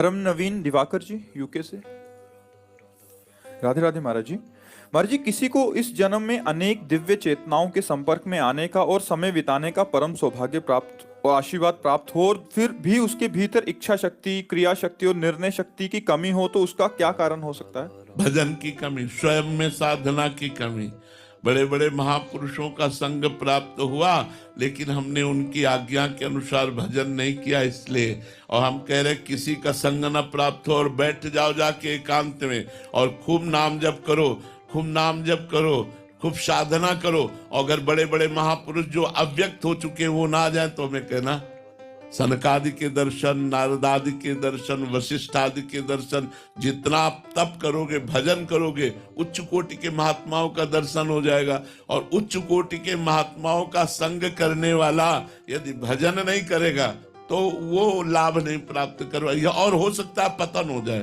परम नवीन दिवाकर जी यूके से। राधे राधे महाराज जी। महाराज जी, किसी को इस जन्म में अनेक दिव्य चेतनाओं के संपर्क में आने का और समय बिताने का परम सौभाग्य प्राप्त और आशीर्वाद प्राप्त हो, और फिर भी उसके भीतर इच्छा शक्ति, क्रिया शक्ति और निर्णय शक्ति की कमी हो, तो उसका क्या कारण हो सकता है? भजन की कमी, स्वयं में साधना की कमी। बड़े बड़े महापुरुषों का संग प्राप्त हुआ, लेकिन हमने उनकी आज्ञा के अनुसार भजन नहीं किया, इसलिए। और हम कह रहे किसी का संग न प्राप्त हो और बैठ जाओ जाके एकांत में और खूब नाम जप करो, खूब नाम जप करो, खूब साधना करो। और अगर बड़े बड़े महापुरुष जो अव्यक्त हो चुके हैं वो ना आ जाए तो हमें कहना सनकादि के दर्शन, नारदादि के दर्शन, वशिष्ठ आदि के दर्शन, जितना आप तप करोगे, भजन करोगे, उच्च कोटि के महात्माओं का दर्शन हो जाएगा। और उच्च कोटि के महात्माओं का संग करने वाला यदि भजन नहीं करेगा तो वो लाभ नहीं प्राप्त करवाएगा, और हो सकता है पतन हो जाए।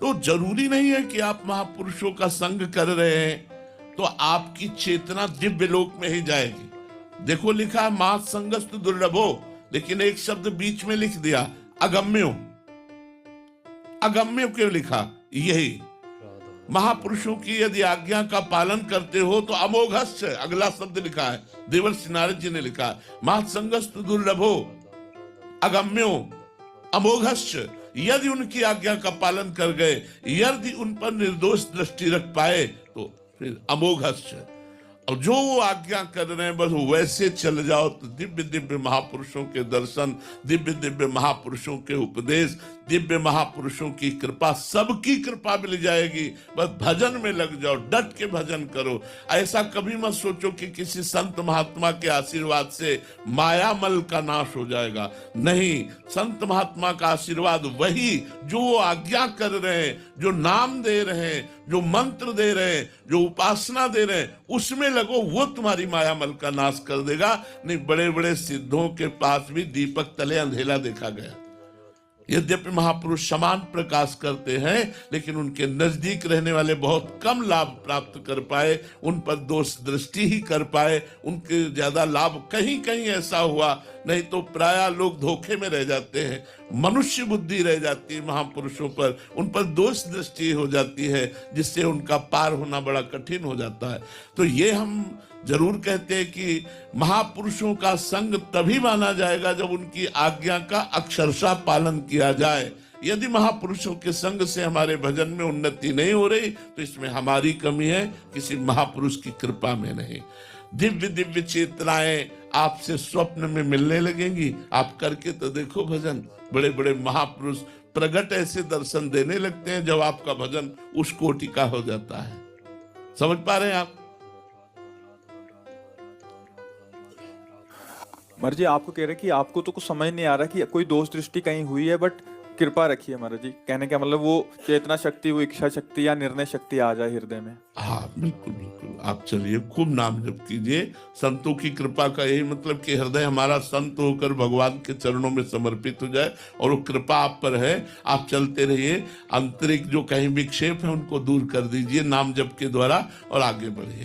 तो जरूरी नहीं है कि आप महापुरुषों का संग कर रहे हैं तो आपकी चेतना दिव्य लोक में ही जाएगी। देखो लिखा है मां संगस्त दुर्लभो, लेकिन एक शब्द बीच में लिख दिया अगम्यो। अगम्यो क्यों लिखा? यही महापुरुषों की यदि आज्ञा का पालन करते हो तो अमोघस्य अगला शब्द लिखा है, देवर्षि नारद जी ने लिखा है महासंगस्त दुर्लभो अगम्यो अमोघस्य। यदि उनकी आज्ञा का पालन कर गए, यदि उन पर निर्दोष दृष्टि रख पाए तो फिर अमोघस्य। और जो वो आज्ञा कर रहे हैं बस वैसे चल जाओ तो दिव्य दिव्य महापुरुषों के दर्शन, दिव्य दिव्य महापुरुषों के उपदेश, दिव्य महापुरुषों की कृपा, सबकी कृपा मिल जाएगी। बस भजन में लग जाओ, डट के भजन करो। ऐसा कभी मत सोचो कि किसी संत महात्मा के आशीर्वाद से मायामल का नाश हो जाएगा। नहीं, संत महात्मा का आशीर्वाद वही जो वो आज्ञा कर रहे हैं, जो नाम दे रहे हैं, जो मंत्र दे रहे हैं, जो उपासना दे रहे हैं, उसमें लगो, वो तुम्हारी मायामल का नाश कर देगा। नहीं, बड़े बड़े सिद्धों के पास भी दीपक तले अंधेरा देखा गया। यद्यपि महापुरुष समान प्रकाश करते हैं, लेकिन उनके नजदीक रहने वाले बहुत कम लाभ प्राप्त कर पाए, उन पर दोष दृष्टि ही कर पाए, उनके ज्यादा लाभ कहीं कहीं ऐसा हुआ, नहीं तो प्रायः लोग धोखे में रह जाते हैं। मनुष्य बुद्धि रह जाती है महापुरुषों पर, उन पर दोष दृष्टि हो जाती है, जिससे उनका पार होना बड़ा कठिन हो जाता है। तो ये हम जरूर कहते हैं कि महापुरुषों का संग तभी माना जाएगा जब उनकी आज्ञा का अक्षरशः पालन किया जाए। यदि महापुरुषों के संग से हमारे भजन में उन्नति नहीं हो रही तो इसमें हमारी कमी है, किसी महापुरुष की कृपा में नहीं। दिव्य दिव्य चेतनाएं आपसे स्वप्न में मिलने लगेंगी। आप करके तो देखो भजन, बड़े बड़े महापुरुष प्रगट ऐसे दर्शन देने लगते हैं जब आपका भजन उस कोटि का हो जाता है। समझ पा रहे हैं आप? महाराज जी, आपको कह रहे हैं कि आपको तो कुछ समझ नहीं आ रहा कि कोई दोष दृष्टि कहीं हुई है, बट कृपा रखी है। महाराज जी कहने का मतलब वो चेतना शक्ति, वो इच्छा शक्ति या निर्णय शक्ति आ जाए हृदय में। हाँ बिल्कुल बिल्कुल। आप चलिए खूब नाम जप कीजिए। संतों की कृपा का यही मतलब कि हृदय हमारा संत होकर भगवान के चरणों में समर्पित हो जाए और वो कृपा आप पर है। आप चलते रहिए, आंतरिक जो कहीं विक्षेप है उनको दूर कर दीजिए नाम जप के द्वारा और आगे बढ़िए।